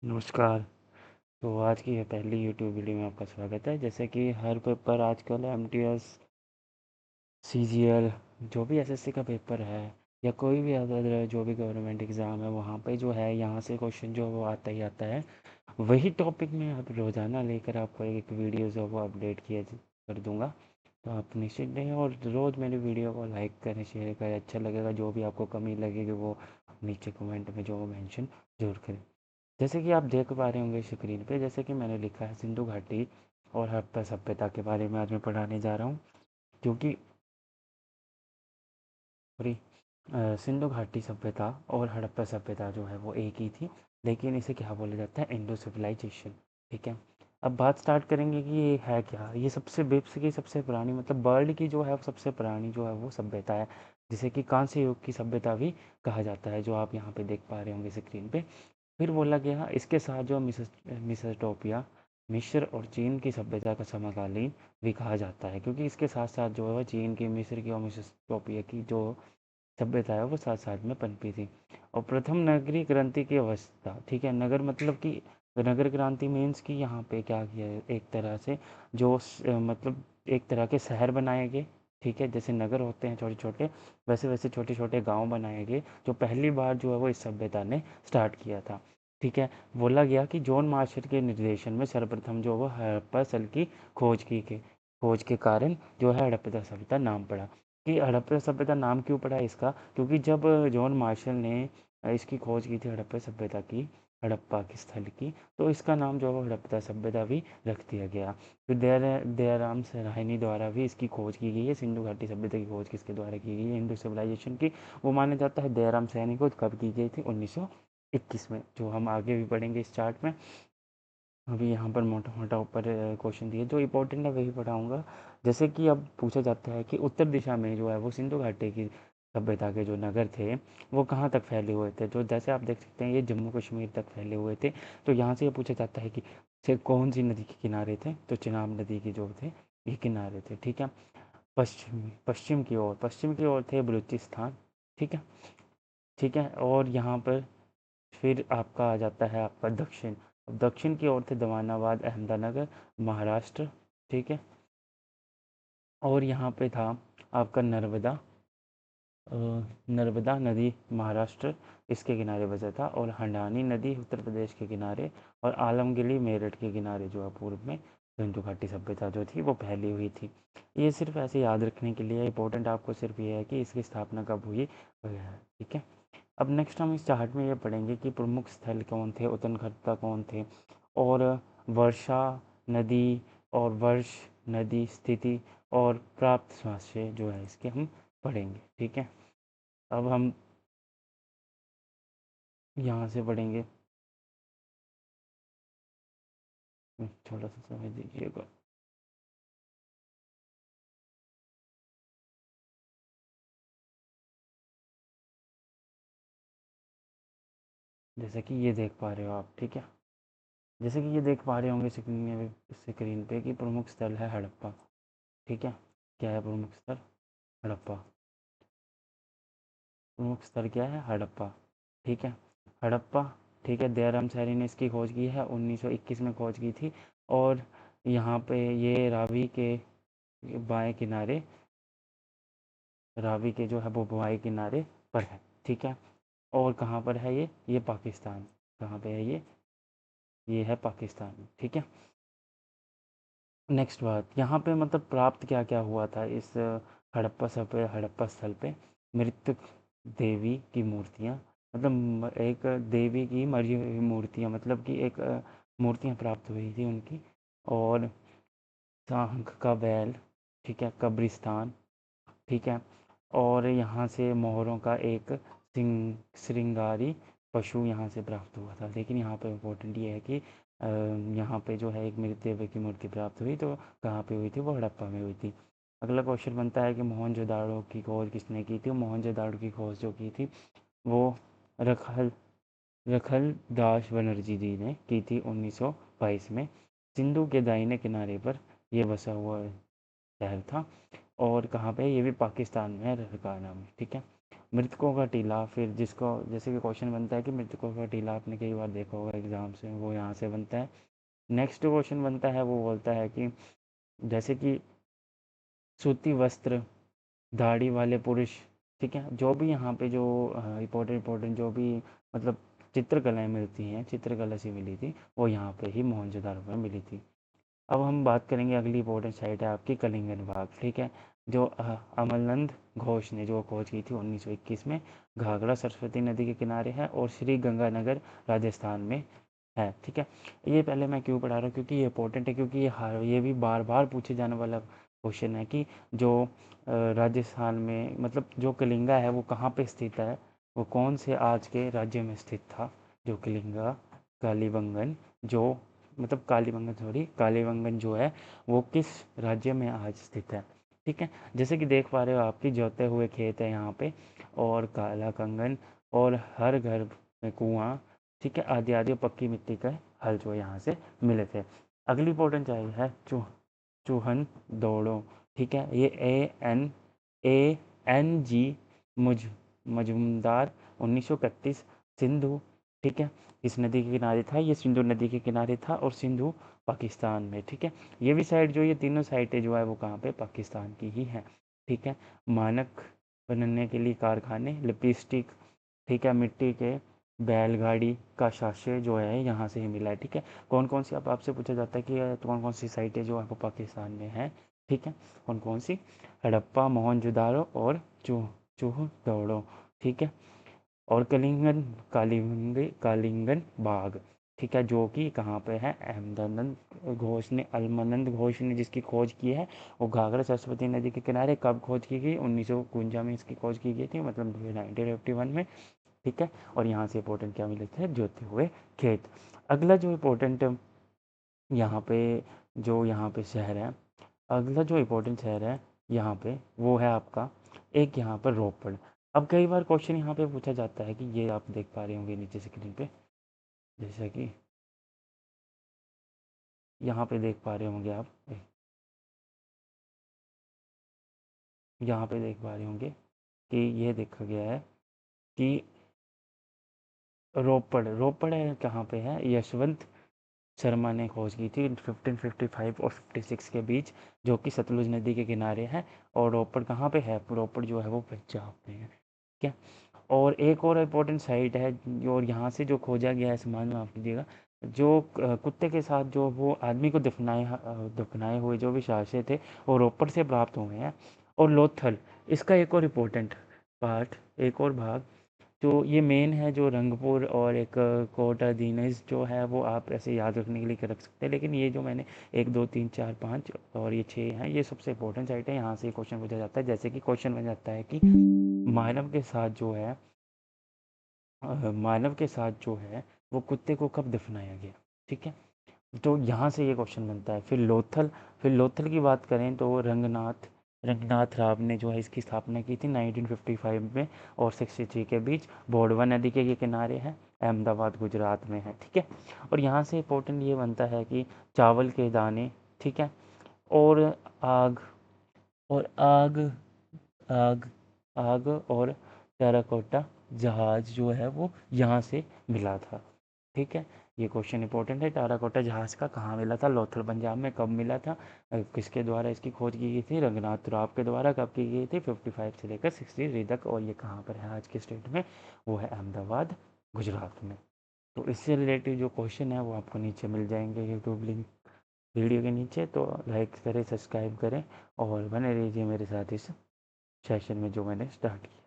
नमस्कार। तो आज की ये पहली यूट्यूब वीडियो में आपका स्वागत है। जैसे कि हर पेपर आजकल एमटीएस, सीजीएल, जो भी एसएससी का पेपर है या कोई भी अदर जो भी गवर्नमेंट एग्ज़ाम है, वहाँ पे जो है यहाँ से क्वेश्चन जो है वो आता ही आता है। वही टॉपिक मैं अब रोज़ाना लेकर आपको एक वीडियो जो है वो अपडेट किया कर दूँगा। तो आप निश्चित रहें और रोज़ मेरी वीडियो को लाइक करें, शेयर करें। अच्छा लगेगा, जो भी आपको कमी लगेगी वो नीचे कमेंट में जो मेंशन ज़रूर करें। जैसे कि आप देख पा रहे होंगे स्क्रीन पे, जैसे कि मैंने लिखा है सिंधु घाटी और हड़प्पा सभ्यता के बारे में आज मैं पढ़ाने जा रहा हूँ। क्योंकि सॉरी, सिंधु घाटी सभ्यता और हड़प्पा सभ्यता जो है वो एक ही थी, लेकिन इसे क्या बोला जाता है, इंडो सिविलाइजेशन। ठीक है। अब बात स्टार्ट करेंगे कि ये है क्या। ये सबसे विश्व की सबसे पुरानी, मतलब वर्ल्ड की जो है सबसे पुरानी जो है वो सभ्यता है, जिसे कि कांस्य युग की सभ्यता भी कहा जाता है, जो आप यहाँ पे देख पा रहे होंगे स्क्रीन पे। फिर बोला गया इसके साथ जो मिसोटोपिया, मिस्र और चीन की सभ्यता का समकालीन भी कहा जाता है, क्योंकि इसके साथ साथ जो है चीन की, मिस्र की और मिसोटोपिया की जो सभ्यता है वो साथ साथ में पनपी थी। और प्रथम नगरीय क्रांति की अवस्था, ठीक है, नगर मतलब कि नगर क्रांति मीन्स कि यहाँ पे क्या किया है, एक तरह से जो मतलब एक तरह के शहर बनाए गए। ठीक है, जैसे नगर होते हैं छोटे छोटे, वैसे वैसे छोटे छोटे गांव बनाए गए, जो पहली बार जो है वो इस सभ्यता ने स्टार्ट किया था। ठीक है। बोला गया कि जॉन मार्शल के निर्देशन में सर्वप्रथम जो वो हड़प्पा स्थल की खोज के कारण जो है हड़प्पा सभ्यता नाम पड़ा। कि हड़प्पा सभ्यता नाम क्यों पड़ा इसका, क्योंकि जब जॉन मार्शल ने इसकी खोज की थी हड़प्पा सभ्यता की, हड़प्पा की स्थल की, तो इसका नाम जो है वो हड़प्पा सभ्यता भी रख दिया गया। फिर दयाराम सराहनी द्वारा भी इसकी खोज की गई है। सिंधु घाटी सभ्यता की खोज किसके द्वारा की गई है, हिंदू सिविलाइजेशन की। वो माना जाता है दयाराम सैनी को। कब की गई थी, 1921 में, जो हम आगे भी पढ़ेंगे इस चार्ट में। अभी यहाँ पर मोटा मोटा ऊपर क्वेश्चन दिए, जो इंपॉर्टेंट है वही पढ़ाऊँगा। जैसे कि अब पूछा जाता है कि उत्तर दिशा में जो है वो सिंधु घाटी की सभ्यता के जो नगर थे वो कहाँ तक फैले हुए थे। तो जैसे आप देख सकते हैं ये जम्मू कश्मीर तक फैले हुए थे। तो यहाँ से ये पूछा जाता है कि से कौन सी नदी के किनारे थे, तो चिनाब नदी के जो थे ये किनारे थे। ठीक है। पश्चिम की ओर थे बलूचिस्तान। ठीक है। ठीक है। और यहाँ पर फिर आपका आ जाता है आपका दक्षिण। अब दक्षिण की ओर थे दमानाबाद, अहमदानगर, महाराष्ट्र। ठीक है। और यहाँ पे था आपका नर्मदा नदी, महाराष्ट्र इसके किनारे बसा था, और हंडानी नदी उत्तर प्रदेश के किनारे, और आलमगिरी मेरठ के किनारे जो है पूर्व में सिंधु घाटी सभ्यता जो थी वो फैली हुई थी। ये सिर्फ ऐसे याद रखने के लिए, इंपॉर्टेंट आपको सिर्फ ये है कि इसकी स्थापना कब हुई वगैरह। ठीक है। अब नेक्स्ट हम इस चार्ट में ये पढ़ेंगे कि प्रमुख स्थल कौन थे, उद्गमकर्ता कौन थे, और वर्षा नदी और वर्ष नदी स्थिति और प्राप्त स्वास्थ्य जो है इसके हम पढ़ेंगे। ठीक है। अब हम यहाँ से पढ़ेंगे, थोड़ा सा समय दीजिएगा। जैसे कि ये देख पा रहे हो आप। ठीक है। जैसे कि ये देख पा रहे होंगे स्क्रीन पे कि प्रमुख स्थल है हड़प्पा। ठीक है। क्या है प्रमुख स्थल, हड़प्पा। प्रमुख स्थल क्या है, हड़प्पा। ठीक है। हड़प्पा। ठीक है। दयाराम सैनी ने इसकी खोज की है, 1921 में खोज की थी। और यहाँ पे ये बाएं किनारे रावी के जो है वो बाएं किनारे पर है। ठीक है। और कहाँ पर है ये पाकिस्तान। कहाँ पे है ये है पाकिस्तान में। ठीक है। नेक्स्ट बात, यहाँ पे मतलब प्राप्त क्या क्या हुआ था इस हड़प्पा स्थल पे। मृतक देवी की मूर्तियाँ, मतलब एक देवी की मरी हुई मूर्तियाँ, मतलब कि एक मूर्तियाँ प्राप्त हुई थी उनकी। और सांख का बैल। ठीक है। कब्रिस्तान। ठीक है। और यहाँ से मोहरों का एक श्रृंगारी पशु यहाँ से प्राप्त हुआ था। लेकिन यहाँ पे इम्पोर्टेंट ये है कि यहाँ पे जो है एक मृत देवी की मूर्ति प्राप्त हुई, तो कहाँ पे हुई थी, वो हड़प्पा में हुई थी। अगला क्वेश्चन बनता है कि मोहनजोदाड़ो की खोज किसने की थी। मोहनजोदाड़ो की खोज जो की थी वो रखल रखल दास बनर्जी जी ने की थी 1922 में। सिंधु के दाहिने किनारे पर यह बसा हुआ शहर था। और कहाँ पे, ये भी पाकिस्तान में है, रकाना में। ठीक है। मृतकों का टीला, फिर जिसको जैसे कि क्वेश्चन बनता है कि मृतकों का टीला, आपने कई बार देखा होगा एग्जाम से, वो यहाँ से बनता है। नेक्स्ट क्वेश्चन बनता है, वो बोलता है कि जैसे कि सूती वस्त्र, दाढ़ी वाले पुरुष, ठीक है, जो भी यहाँ पे जो इम्पोर्टेंट इम्पोर्टेंट जो भी मतलब चित्रकलाएं मिलती हैं, चित्रकला से मिली थी, वो यहाँ पे ही मोहनजोदारो में मिली थी। अब हम बात करेंगे, अगली इम्पोर्टेंट साइट है आपकी कलिंगन बाग, ठीक है, जो अमलनंद घोष ने जो खोज की थी 1921 में, घाघरा सरस्वती नदी के किनारे है और श्री गंगानगर राजस्थान में है, ठीक है। ये पहले मैं क्यों पढ़ा रहा हूँ, क्योंकि ये इंपॉर्टेंट है, क्योंकि ये भी बार बार पूछे जाने वाला क्वेश्चन है कि जो राजस्थान में मतलब जो कलिंगा है वो कहाँ पे स्थित है, वो कौन से आज के राज्य में स्थित था, जो कलिंगा कालीबंगन जो मतलब कालीबंगन सॉरी कालीबंगन जो है वो किस राज्य में आज स्थित है, ठीक है। जैसे कि देख पा रहे हो, आपकी जोते हुए खेत है यहाँ पे, और काला कंगन, और हर घर में कुआं, ठीक है, आदि आदि पक्की मिट्टी का हल जो यहाँ से मिले थे। अगली इंपॉर्टेंट चाहिए है चूहन दौड़ो, ठीक है, ये ANG मुझ मजूमदार 1931 सिंधु, ठीक है, इस नदी के किनारे था, ये सिंधु नदी के किनारे था, और सिंधु पाकिस्तान में, ठीक है। ये भी साइड जो ये तीनों साइटें जो है वो कहाँ पे, पाकिस्तान की ही है, ठीक है। मानक बनने के लिए कारखाने, लिपस्टिक, ठीक है, मिट्टी के बैलगाड़ी का साक्ष्य जो है यहाँ से ही मिला है, ठीक है। कौन कौन सी, अब आपसे पूछा जाता है कि कौन कौन सी साइटें जो है वो पाकिस्तान में है, ठीक है, कौन कौन सी, हड़प्पा, मोहनजोदारो और चूह दौड़ो, ठीक है, और कलिंगन कालिंगन बाग, ठीक है, जो कि कहाँ पे है, अहमदानंद घोष ने अलमानंद घोष ने जिसकी खोज की है, वो घाघरा सरस्वती नदी के किनारे कब खोज की गई, 1951 में इसकी खोज की गई थी, मतलब 1951 में, ठीक है। और यहाँ से इंपॉर्टेंट क्या मिले थे, जोते हुए खेत। अगला जो इम्पोर्टेंट यहाँ पे यहाँ पे शहर है, अगला जो इम्पोर्टेंट शहर है यहाँ पे, वो है आपका एक यहाँ पर रोपड़। अब कई बार क्वेश्चन यहाँ पे पूछा जाता है कि ये आप देख पा रहे होंगे नीचे स्क्रीन पे, जैसा कि यहाँ पे देख पा रहे होंगे आप, यहाँ पे देख पा रहे होंगे कि ये देखा गया है कि रोपड़ रोपड़ है कहाँ पे है, यशवंत शर्मा ने खोज की थी 1555 और 56 के बीच, जो कि सतलुज नदी के किनारे है। और रोपड़ कहाँ पे है, रोपड़ जो है वो पंजाब में है, ठीक है। और एक और इम्पोर्टेंट साइट है, और यहाँ से जो खोजा गया है, समाज में माफ़ कीजिएगा, जो कुत्ते के साथ जो वो आदमी को दफनाए हुए जो भी शासक थे, वो रोपड़ से प्राप्त हुए हैं। और लोथल, इसका एक और इम्पोर्टेंट पार्ट, एक और भाग, जो ये मेन है, जो रंगपुर और एक कोटा दीनज जो है वो आप ऐसे याद रखने के लिए रख सकते हैं, लेकिन ये जो मैंने 1 2 3 4 5 और ये 6 हैं, ये सबसे इंपॉर्टेंट साइट है, यहाँ से क्वेश्चन पूछा जाता है। जैसे कि क्वेश्चन बन जाता है कि मानव के साथ जो है मानव के साथ जो है वो कुत्ते को कब दफनाया गया, ठीक है, तो यहाँ से ये क्वेश्चन बनता है। फिर लोथल की बात करें तो रंगनाथ रंगनाथ राव ने जो है इसकी स्थापना की थी 1955 में और 63 के बीच, बोडवा नदी के किनारे है, अहमदाबाद गुजरात में है, ठीक है। और यहाँ से इम्पोर्टेंट ये बनता है कि चावल के दाने, ठीक है, और आग और आग आग आग और टेराकोटा जहाज जो है वो यहाँ से मिला था, ठीक है। ये क्वेश्चन इंपॉर्टेंट है, टेराकोटा जहाज का कहाँ मिला था, लोथल पंजाब में कब मिला था, किसके द्वारा इसकी खोज की गई थी, रंगनाथ राव के द्वारा कब की गई थी, 55 से लेकर 63 तक, और ये कहाँ पर है आज के स्टेट में, वो है अहमदाबाद गुजरात में। तो इससे रिलेटेड जो क्वेश्चन है वो आपको नीचे मिल जाएंगे यूट्यूब लिंक वीडियो के नीचे, तो लाइक करें, सब्सक्राइब करें और बने रहिए मेरे साथ इस सेशन में जो मैंने स्टार्ट किया।